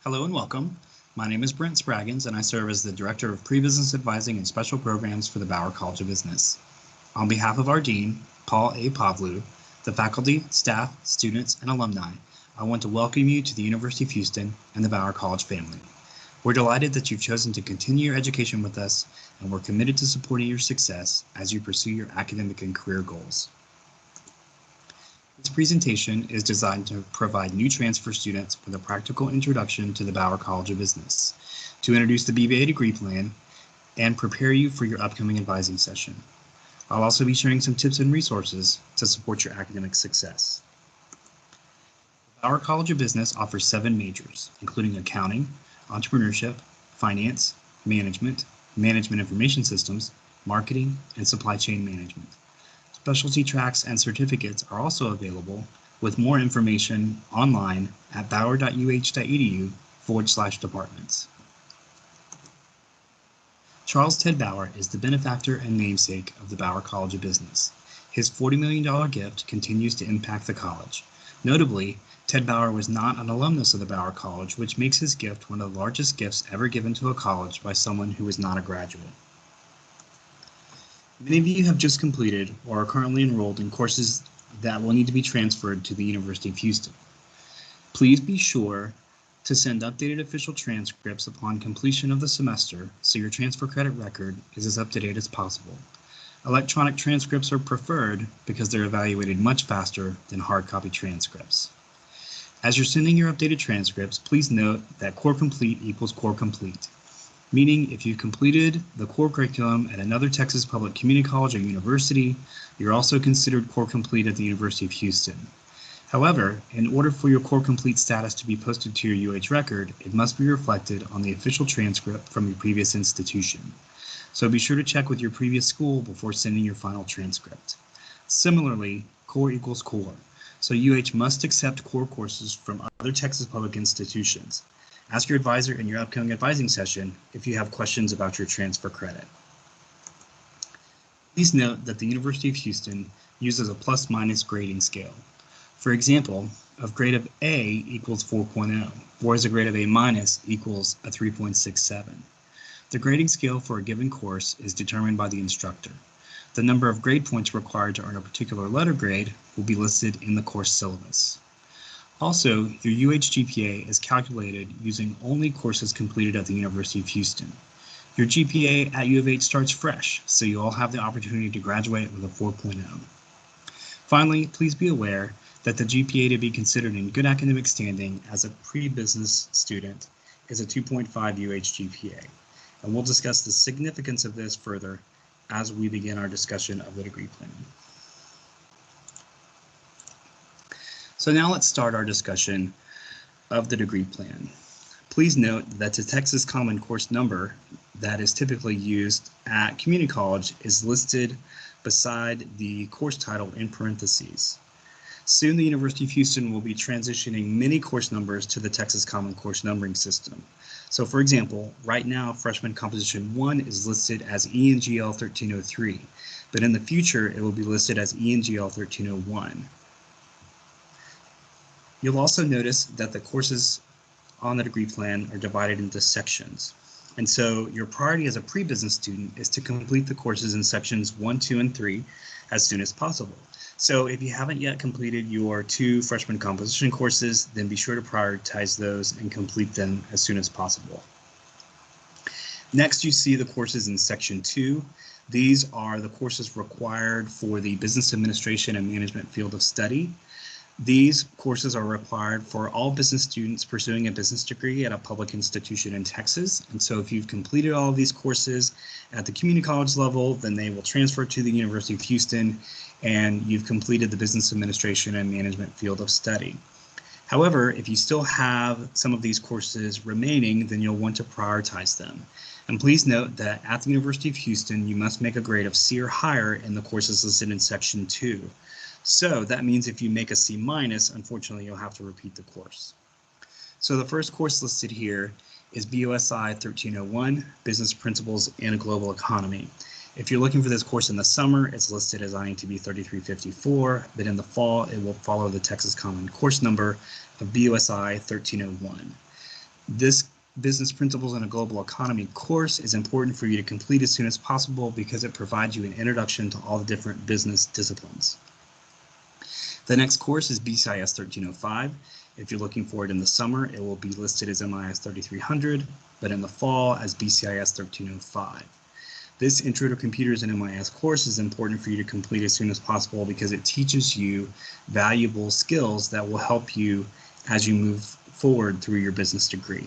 Hello and welcome. My name is Brent Spraggins and I serve as the Director of Pre-Business Advising and Special Programs for the Bauer College of Business. On behalf of our Dean, Paul A. Pavlou, the faculty, staff, students, and alumni, I want to welcome you to the University of Houston and the Bauer College family. We're delighted that you've chosen to continue your education with us, and we're committed to supporting your success as you pursue your academic and career goals. This presentation is designed to provide new transfer students with a practical introduction to the Bauer College of Business, to introduce the BBA degree plan, and prepare you for your upcoming advising session. I'll also be sharing some tips and resources to support your academic success. The Bauer College of Business offers 7 majors, including accounting, entrepreneurship, finance, management, management information systems, marketing, and supply chain management. Specialty tracks and certificates are also available, with more information online at bauer.uh.edu/departments. Charles Ted Bauer is the benefactor and namesake of the Bauer College of Business. His $40 million gift continues to impact the college. Notably, Ted Bauer was not an alumnus of the Bauer College, which makes his gift one of the largest gifts ever given to a college by someone who was not a graduate. Many of you have just completed or are currently enrolled in courses that will need to be transferred to the University of Houston. Please be sure to send updated official transcripts upon completion of the semester so your transfer credit record is as up to date as possible. Electronic transcripts are preferred because they're evaluated much faster than hard copy transcripts. As you're sending your updated transcripts, please note that core complete equals core complete, meaning if you've completed the core curriculum at another Texas public community college or university, you're also considered core complete at the University of Houston. However, in order for your core complete status to be posted to your UH record, it must be reflected on the official transcript from your previous institution. So be sure to check with your previous school before sending your final transcript. Similarly, core equals core, so UH must accept core courses from other Texas public institutions. Ask your advisor in your upcoming advising session if you have questions about your transfer credit. Please note that the University of Houston uses a plus-minus grading scale. For example, a grade of A equals 4.0, whereas a grade of A minus equals a 3.67. The grading scale for a given course is determined by the instructor. The number of grade points required to earn a particular letter grade will be listed in the course syllabus. Also, your UH GPA is calculated using only courses completed at the University of Houston. Your GPA at U of H starts fresh, so you all have the opportunity to graduate with a 4.0. Finally, please be aware that the GPA to be considered in good academic standing as a pre-business student is a 2.5 UH GPA, and we'll discuss the significance of this further as we begin our discussion of the degree plan. So now let's start our discussion of the degree plan. Please note that the Texas Common Course number that is typically used at community college is listed beside the course title in parentheses. Soon the University of Houston will be transitioning many course numbers to the Texas Common Course numbering system. So for example, right now freshman composition 1 is listed as ENGL 1303, but in the future it will be listed as ENGL 1301. You'll also notice that the courses on the degree plan are divided into sections. And so your priority as a pre-business student is to complete the courses in sections 1, 2, and 3 as soon as possible. So if you haven't yet completed your 2 freshman composition courses, then be sure to prioritize those and complete them as soon as possible. Next, you see the courses in section 2. These are the courses required for the business administration and management field of study. These courses are required for all business students pursuing a business degree at a public institution in Texas. And so if you've completed all of these courses at the community college level, then they will transfer to the University of Houston and you've completed the business administration and management field of study. However, if you still have some of these courses remaining, then you'll want to prioritize them. And please note that at the University of Houston, you must make a grade of C or higher in the courses listed in section 2. So that means if you make a C minus, unfortunately, you'll have to repeat the course. So the first course listed here is BUSI 1301, Business Principles in a Global Economy. If you're looking for this course in the summer, it's listed as INTB 3354, but in the fall, it will follow the Texas Common Course number of BUSI 1301. This Business Principles in a Global Economy course is important for you to complete as soon as possible because it provides you an introduction to all the different business disciplines. The next course is BCIS 1305. If you're looking for it in the summer, it will be listed as MIS 3300, but in the fall as BCIS 1305. This Intro to Computers and MIS course is important for you to complete as soon as possible because it teaches you valuable skills that will help you as you move forward through your business degree.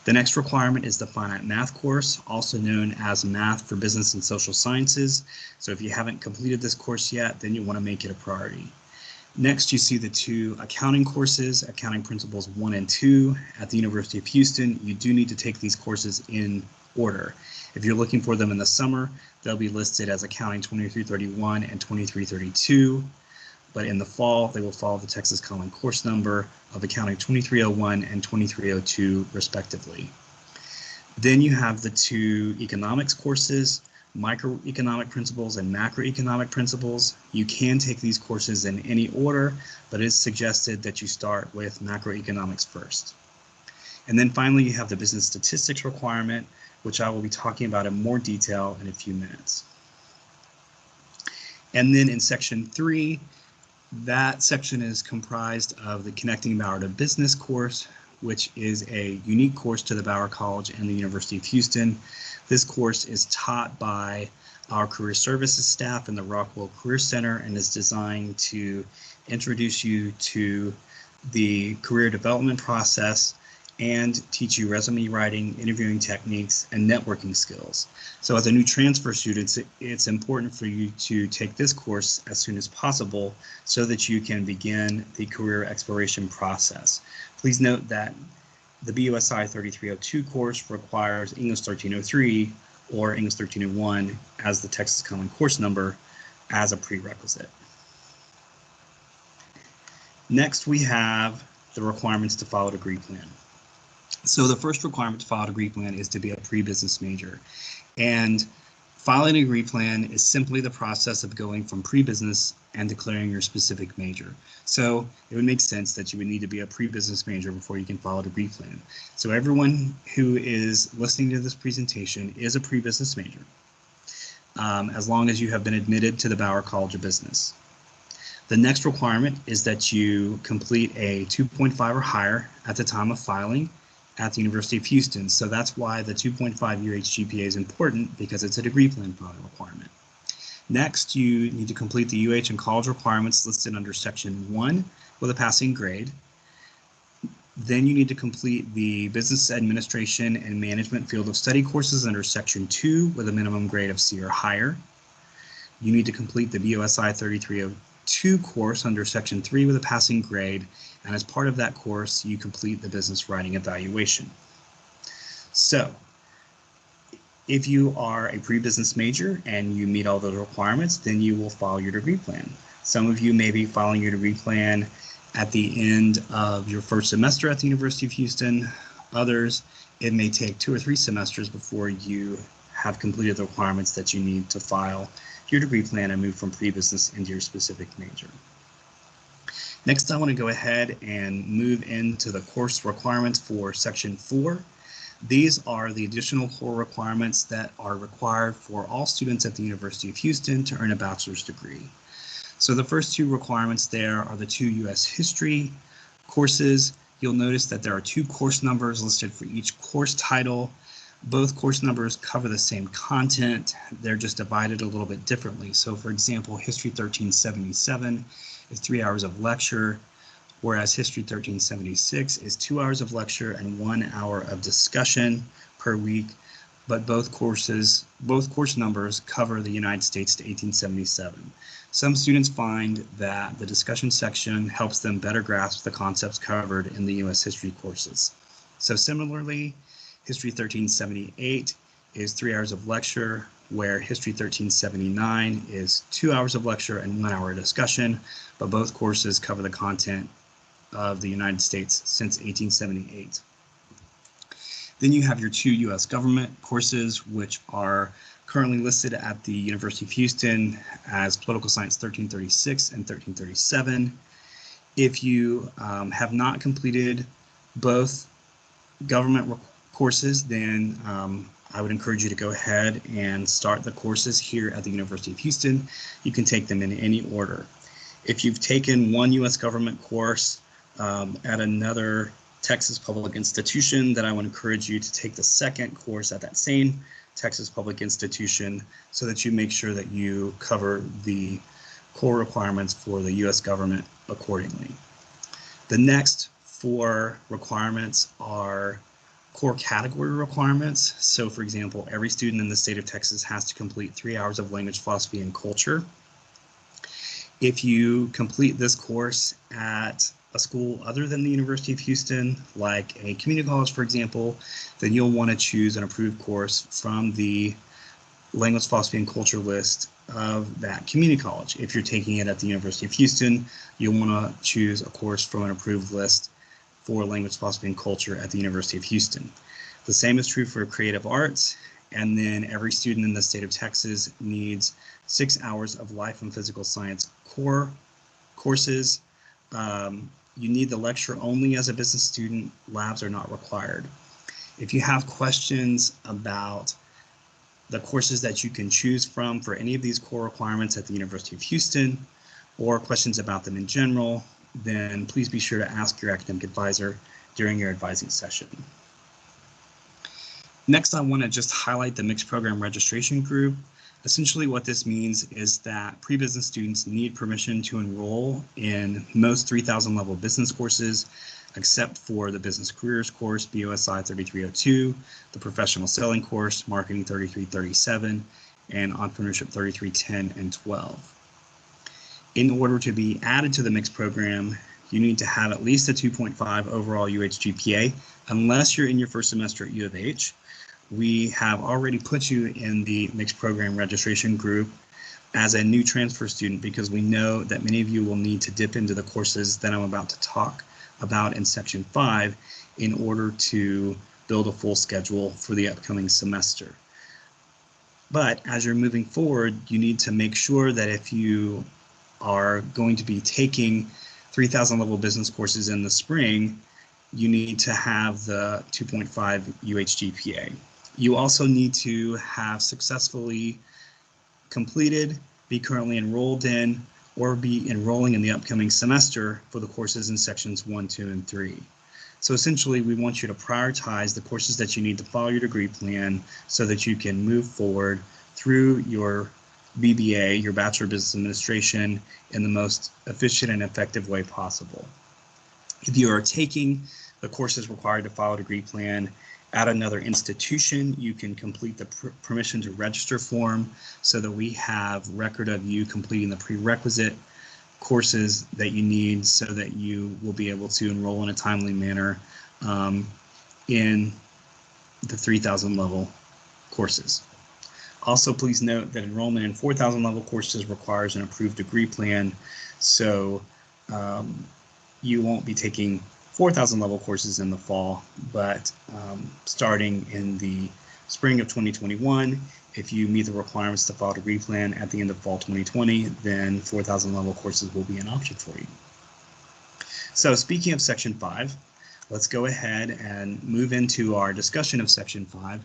The next requirement is the Finite Math course, also known as Math for Business and Social Sciences. So if you haven't completed this course yet, then you want to make it a priority. Next, you see the two accounting courses, Accounting Principles 1 and 2 at the University of Houston. You do need to take these courses in order. If you're looking for them in the summer, they'll be listed as Accounting 2331 and 2332. But in the fall, they will follow the Texas Common Course number of Accounting 2301 and 2302, respectively. Then you have the two economics courses, Microeconomic Principles and Macroeconomic Principles. You can take these courses in any order, but it is suggested that you start with macroeconomics first. And then finally, you have the Business Statistics requirement, which I will be talking about in more detail in a few minutes. And then in section 3, that section is comprised of the Connecting Bauer to Business course, which is a unique course to the Bauer College and the University of Houston. This course is taught by our career services staff in the Rockwell Career Center and is designed to introduce you to the career development process and teach you resume writing, interviewing techniques, and networking skills. So as a new transfer student, it's important for you to take this course as soon as possible so that you can begin the career exploration process. Please note that the BUSI 3302 course requires English 1303 or English 1301 as the Texas Common Course number as a prerequisite. Next, we have the requirements to file a degree plan. So the first requirement to file a degree plan is to be a pre-business major. And filing a degree plan is simply the process of going from pre-business and declaring your specific major. So it would make sense that you would need to be a pre-business major before you can file a degree plan. So everyone who is listening to this presentation is a pre-business major, as long as you have been admitted to the Bauer College of Business. The next requirement is that you complete a 2.5 or higher at the time of filing at the University of Houston. So that's why the 2.5 UH GPA is important, because it's a degree plan filing requirement. Next, you need to complete the UH and college requirements listed under section 1 with a passing grade. Then you need to complete the business administration and management field of study courses under section 2 with a minimum grade of C or higher. You need to complete the BUSI 3302 course under section 3 with a passing grade. And as part of that course, you complete the business writing evaluation. So if you are a pre-business major and you meet all those requirements, then you will file your degree plan. Some of you may be filing your degree plan at the end of your first semester at the University of Houston. Others, it may take 2 or 3 semesters before you have completed the requirements that you need to file your degree plan and move from pre-business into your specific major. Next, I want to go ahead and move into the course requirements for section 4. These are the additional core requirements that are required for all students at the University of Houston to earn a bachelor's degree. So the first 2 requirements there are the 2 U.S. history courses. You'll notice that there are 2 course numbers listed for each course title. Both course numbers cover the same content. They're just divided a little bit differently. So for example, History 1377 is 3 hours of lecture, whereas History 1376 is 2 hours of lecture and 1 hour of discussion per week. But both course numbers cover the United States to 1877. Some students find that the discussion section helps them better grasp the concepts covered in the U.S. history courses. So similarly, History 1378 is 3 hours of lecture, where History 1379 is 2 hours of lecture and 1 hour of discussion, but both courses cover the content of the United States since 1878. Then you have your 2 U.S. government courses, which are currently listed at the University of Houston as Political Science 1336 and 1337. If you have not completed both government courses, then I would encourage you to go ahead and start the courses here at the University of Houston. You can take them in any order. If you've taken one U.S. government course at another Texas public institution, then I would encourage you to take the second course at that same Texas public institution so that you make sure that you cover the core requirements for the U.S. government accordingly. The next 4 requirements are core category requirements. So for example, every student in the state of Texas has to complete 3 hours of language, philosophy, and culture. If you complete this course at a school other than the University of Houston, like a community college, for example, then you'll want to choose an approved course from the language, philosophy, and culture list of that community college. If you're taking it at the University of Houston, you'll want to choose a course from an approved list for language, philosophy, and culture at the University of Houston. The same is true for creative arts, and then every student in the state of Texas needs 6 hours of life and physical science core courses. You need the lecture only as a business student. Labs are not required. If you have questions about the courses that you can choose from for any of these core requirements at the University of Houston, or questions about them in general, then please be sure to ask your academic advisor during your advising session. Next, I want to just highlight the mixed program registration group. Essentially what this means is that pre-business students need permission to enroll in most 3000 level business courses, except for the business careers course, BOSI 3302, the professional selling course, marketing 3337, and entrepreneurship 3310 and 12. In order to be added to the mixed program, you need to have at least a 2.5 overall UH-GPA, unless you're in your first semester at U of H. We have already put you in the mixed program registration group as a new transfer student because we know that many of you will need to dip into the courses that I'm about to talk about in section 5 in order to build a full schedule for the upcoming semester. But as you're moving forward, you need to make sure that if you are going to be taking 3000 level business courses in the spring, you need to have the 2.5 UH-GPA. You also need to have successfully completed, be currently enrolled in, or be enrolling in the upcoming semester for the courses in sections 1, 2, and 3. So essentially, we want you to prioritize the courses that you need to follow your degree plan so that you can move forward through your BBA, your Bachelor of Business Administration, in the most efficient and effective way possible. If you are taking the courses required to follow a degree plan at another institution, you can complete the permission to register form so that we have record of you completing the prerequisite courses that you need so that you will be able to enroll in a timely manner in the 3000 level courses. Also, please note that enrollment in 4000 level courses requires an approved degree plan, so you won't be taking 4000 level courses in the fall, but starting in the spring of 2021, if you meet the requirements to follow a degree plan at the end of fall 2020, then 4000 level courses will be an option for you. So speaking of section 5, let's go ahead and move into our discussion of section 5,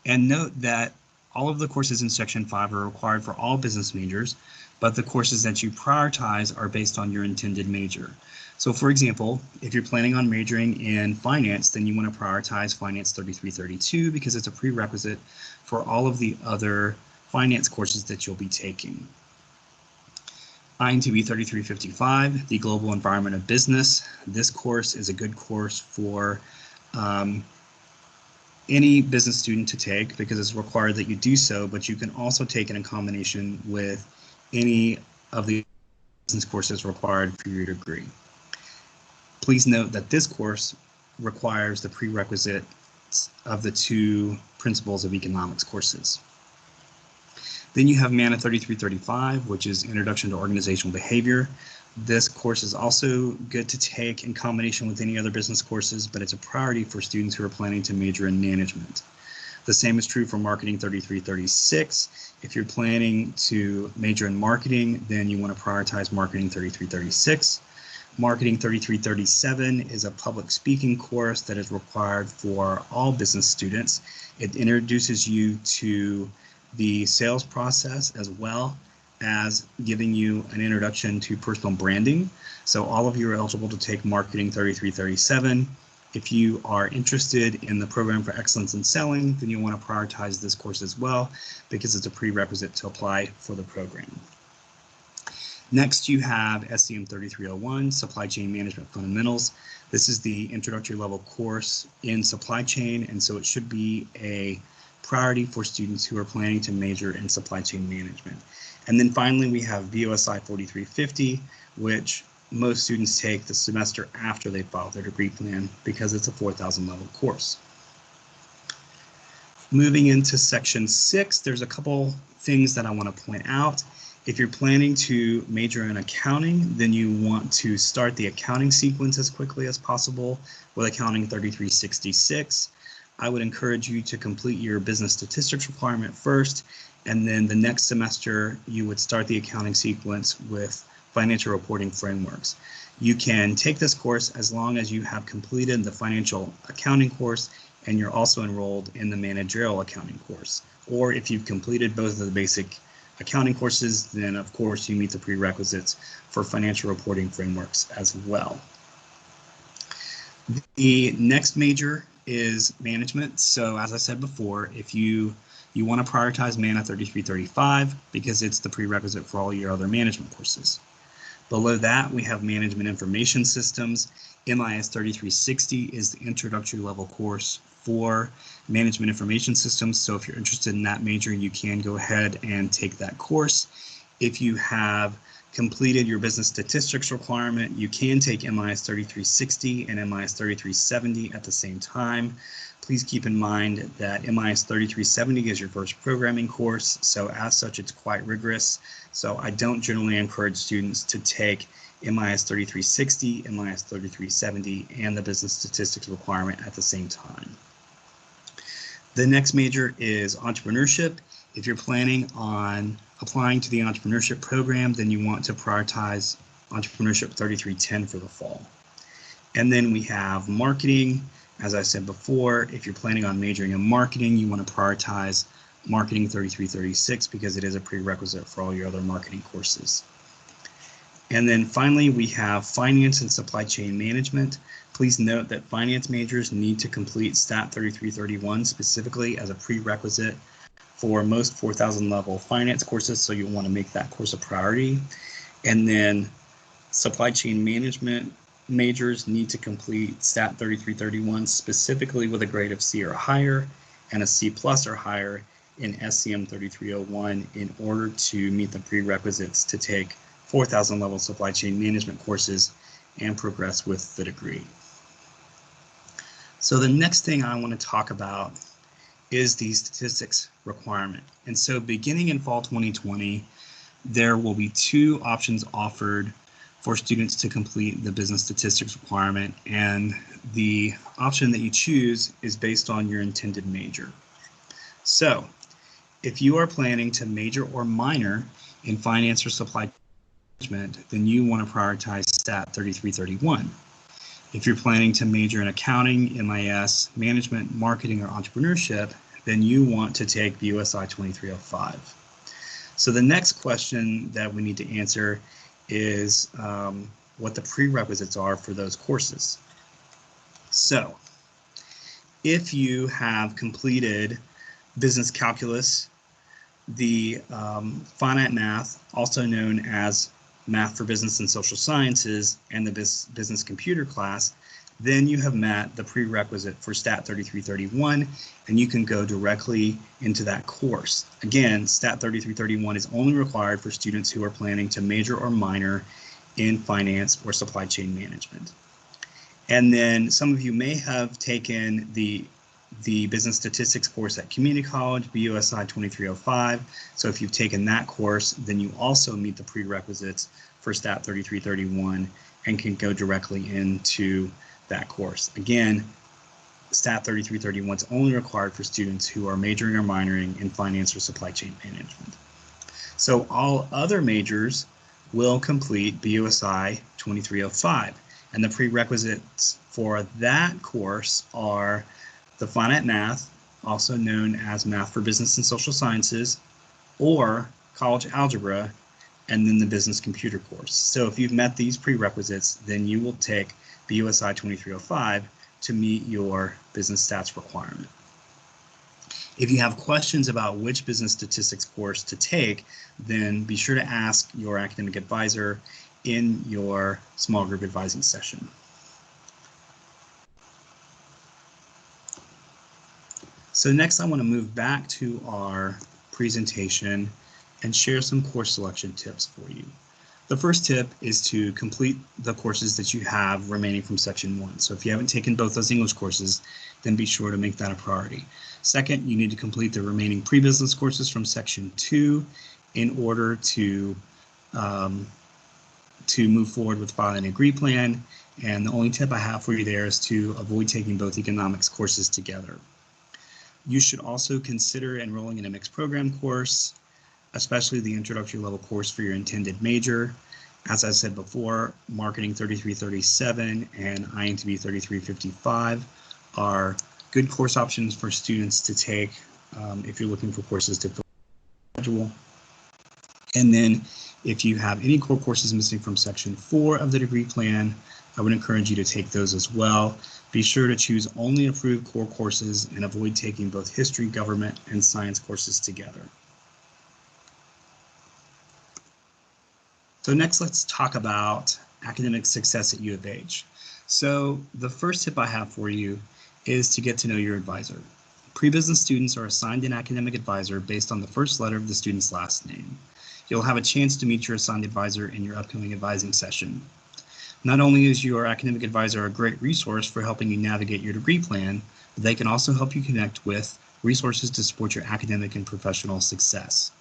and note that all of the courses in section 5 are required for all business majors, but the courses that you prioritize are based on your intended major. So for example, if you're planning on majoring in finance, then you want to prioritize Finance 3332 because it's a prerequisite for all of the other finance courses that you'll be taking. INTB 3355, the Global Environment of Business. This course is a good course for any business student to take because it's required that you do so, but you can also take it in combination with any of the business courses required for your degree. Please note that this course requires the prerequisites of the 2 principles of economics courses. Then you have MANA 3335, which is Introduction to Organizational Behavior. This course is also good to take in combination with any other business courses, but it's a priority for students who are planning to major in management. The same is true for Marketing 3336. If you're planning to major in marketing, then you want to prioritize Marketing 3336. Marketing 3337 is a public speaking course that is required for all business students. It introduces you to the sales process as well as giving you an introduction to personal branding. So all of you are eligible to take Marketing 3337. If you are interested in the Program for Excellence in Selling, then you'll want to prioritize this course as well because it's a prerequisite to apply for the program. Next, you have SCM 3301, Supply Chain Management Fundamentals. This is the introductory level course in supply chain, and so it should be a priority for students who are planning to major in supply chain management. And then finally, we have BOSI 4350, which most students take the semester after they file their degree plan because it's a 4,000 level course. Moving into section 6, there's a couple things that I want to point out. If you're planning to major in accounting, then you want to start the accounting sequence as quickly as possible with Accounting 3366. I would encourage you to complete your business statistics requirement first, and then the next semester you would start the accounting sequence with financial reporting frameworks. You can take this course as long as you have completed the financial accounting course and you're also enrolled in the managerial accounting course. Or if you've completed both of the basic accounting courses, then of course you meet the prerequisites for financial reporting frameworks as well. The next major is management. So as I said before, if you want to prioritize MANA 3335 because it's the prerequisite for all your other management courses. Below that, we have Management Information Systems. MIS 3360 is the introductory level course for Management Information Systems. So if you're interested in that major, you can go ahead and take that course. If you have completed your business statistics requirement, you can take MIS 3360 and MIS 3370 at the same time. Please keep in mind that MIS 3370 is your first programming course, so as such it's quite rigorous. So I don't generally encourage students to take MIS 3360, MIS 3370, and the business statistics requirement at the same time. The next major is entrepreneurship. If you're planning on applying to the entrepreneurship program, then you want to prioritize entrepreneurship 3310 for the fall. And then we have marketing. As I said before, if you're planning on majoring in marketing, you want to prioritize Marketing 3336 because it is a prerequisite for all your other marketing courses. And then finally, we have finance and supply chain management. Please note that finance majors need to complete STAT 3331 specifically as a prerequisite for most 4,000 level finance courses, so you'll want to make that course a priority. And then supply chain management majors need to complete STAT 3331 specifically with a grade of C or higher and a C+ or higher in SCM 3301 in order to meet the prerequisites to take 4,000 level supply chain management courses and progress with the degree. So the next thing I want to talk about is the statistics requirement. And so beginning in fall 2020, there will be two options offered for students to complete the business statistics requirement, and the option that you choose is based on your intended major. So if you are planning to major or minor in finance or supply management, then you want to prioritize STAT 3331. If you're planning to major in accounting, MIS, management, marketing, or entrepreneurship, then you want to take BOSI 2305. So the next question that we need to answer is what the prerequisites are for those courses. So if you have completed business calculus, the finite math, also known as math for business and social sciences, and the business computer class, then you have met the prerequisite for STAT 3331, and you can go directly into that course. Again, STAT 3331 is only required for students who are planning to major or minor in finance or supply chain management. And then some of you may have taken the business statistics course at community college, BOSI 2305. So if you've taken that course, then you also meet the prerequisites for STAT 3331 and can go directly into that course. Again, STAT 3331 is only required for students who are majoring or minoring in finance or supply chain management. So all other majors will complete BUSI 2305. And the prerequisites for that course are the finite math, also known as Math for Business and Social Sciences, or college algebra, and then the business computer course. So if you've met these prerequisites, then you will take BUSI 2305 to meet your business stats requirement. If you have questions about which business statistics course to take, then be sure to ask your academic advisor in your small group advising session. So next I want to move back to our presentation and share some course selection tips for you. The first tip is to complete the courses that you have remaining from section 1. So if you haven't taken both those English courses, then be sure to make that a priority. Second, you need to complete the remaining pre-business courses from section 2 in order to move forward with filing a degree plan. And the only tip I have for you there is to avoid taking both economics courses together. You should also consider enrolling in a mixed program course, especially the introductory level course for your intended major. As I said before, Marketing 3337 and INTB 3355 are good course options for students to take if you're looking for courses to fill the schedule. And then if you have any core courses missing from section 4 of the degree plan, I would encourage you to take those as well. Be sure to choose only approved core courses and avoid taking both history, government, and science courses together. So next, let's talk about academic success at U of H. So the first tip I have for you is to get to know your advisor. Pre-business students are assigned an academic advisor based on the first letter of the student's last name. You'll have a chance to meet your assigned advisor in your upcoming advising session. Not only is your academic advisor a great resource for helping you navigate your degree plan, but they can also help you connect with resources to support your academic and professional success.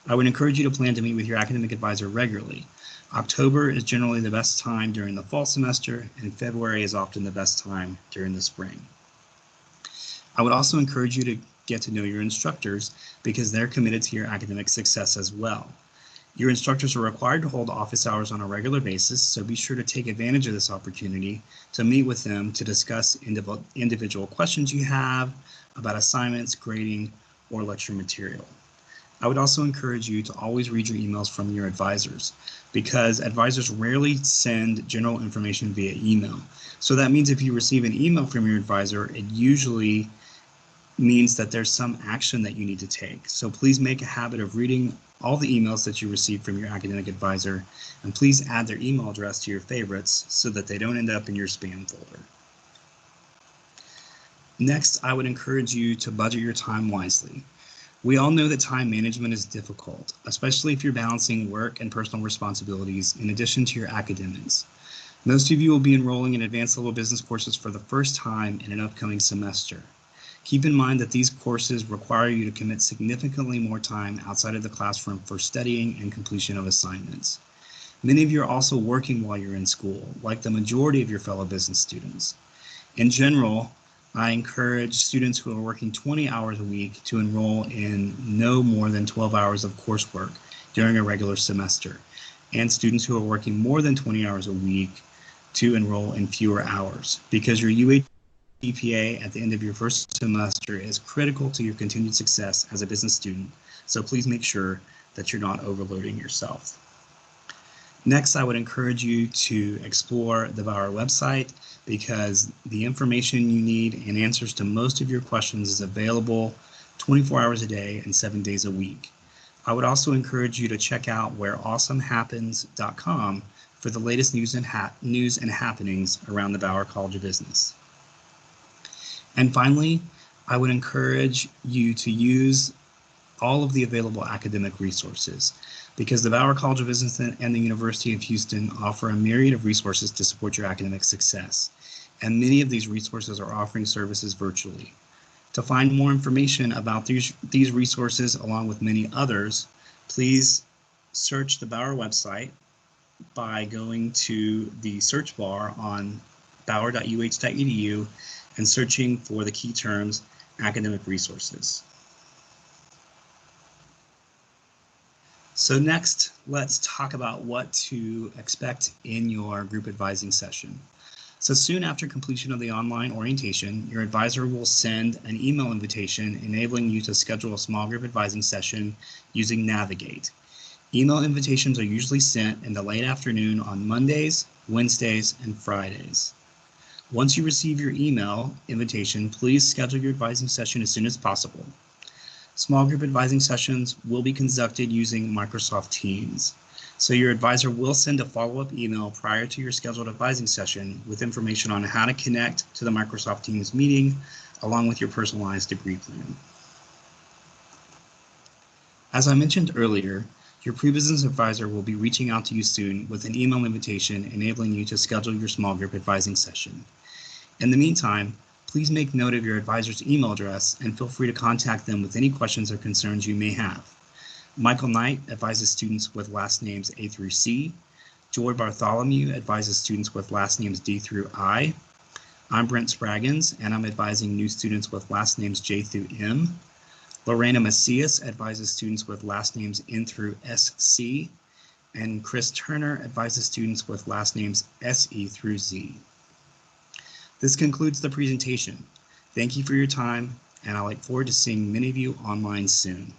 I would encourage you to plan to meet with your academic advisor regularly. October is generally the best time during the fall semester, and February is often the best time during the spring. I would also encourage you to get to know your instructors because they're committed to your academic success as well. Your instructors are required to hold office hours on a regular basis, so be sure to take advantage of this opportunity to meet with them to discuss individual questions you have about assignments, grading, or lecture material. I would also encourage you to always read your emails from your advisors because advisors rarely send general information via email. So that means if you receive an email from your advisor, it usually means that there's some action that you need to take. So please make a habit of reading all the emails that you receive from your academic advisor, and please add their email address to your favorites so that they don't end up in your spam folder. Next, I would encourage you to budget your time wisely. We all know that time management is difficult, especially if you're balancing work and personal responsibilities in addition to your academics. Most of you will be enrolling in advanced level business courses for the first time in an upcoming semester. Keep in mind that these courses require you to commit significantly more time outside of the classroom for studying and completion of assignments. Many of you are also working while you're in school, like the majority of your fellow business students. In general, I encourage students who are working 20 hours a week to enroll in no more than 12 hours of coursework during a regular semester, and students who are working more than 20 hours a week to enroll in fewer hours, because your UH GPA at the end of your first semester is critical to your continued success as a business student, so please make sure that you're not overloading yourself. Next, I would encourage you to explore the Bauer website because the information you need and answers to most of your questions is available 24 hours a day and 7 days a week. I would also encourage you to check out whereawesomehappens.com for the latest news and happenings around the Bauer College of Business. And finally, I would encourage you to use all of the available academic resources because the Bauer College of Business and the University of Houston offer a myriad of resources to support your academic success. And many of these resources are offering services virtually. To find more information about these resources along with many others, please search the Bauer website by going to the search bar on bauer.uh.edu and searching for the key terms academic resources. So next, let's talk about what to expect in your group advising session. So soon after completion of the online orientation, your advisor will send an email invitation enabling you to schedule a small group advising session using Navigate. Email invitations are usually sent in the late afternoon on Mondays, Wednesdays, and Fridays. Once you receive your email invitation, please schedule your advising session as soon as possible. Small group advising sessions will be conducted using Microsoft Teams. So your advisor will send a follow-up email prior to your scheduled advising session with information on how to connect to the Microsoft Teams meeting, along with your personalized degree plan. As I mentioned earlier, your pre-business advisor will be reaching out to you soon with an email invitation enabling you to schedule your small group advising session. In the meantime, please make note of your advisor's email address and feel free to contact them with any questions or concerns you may have. Michael Knight advises students with last names A through C. Joy Bartholomew advises students with last names D through I. I'm Brent Spraggins, and I'm advising new students with last names J through M. Lorena Macias advises students with last names N through SC. And Chris Turner advises students with last names SE through Z. This concludes the presentation. Thank you for your time, and I look forward to seeing many of you online soon.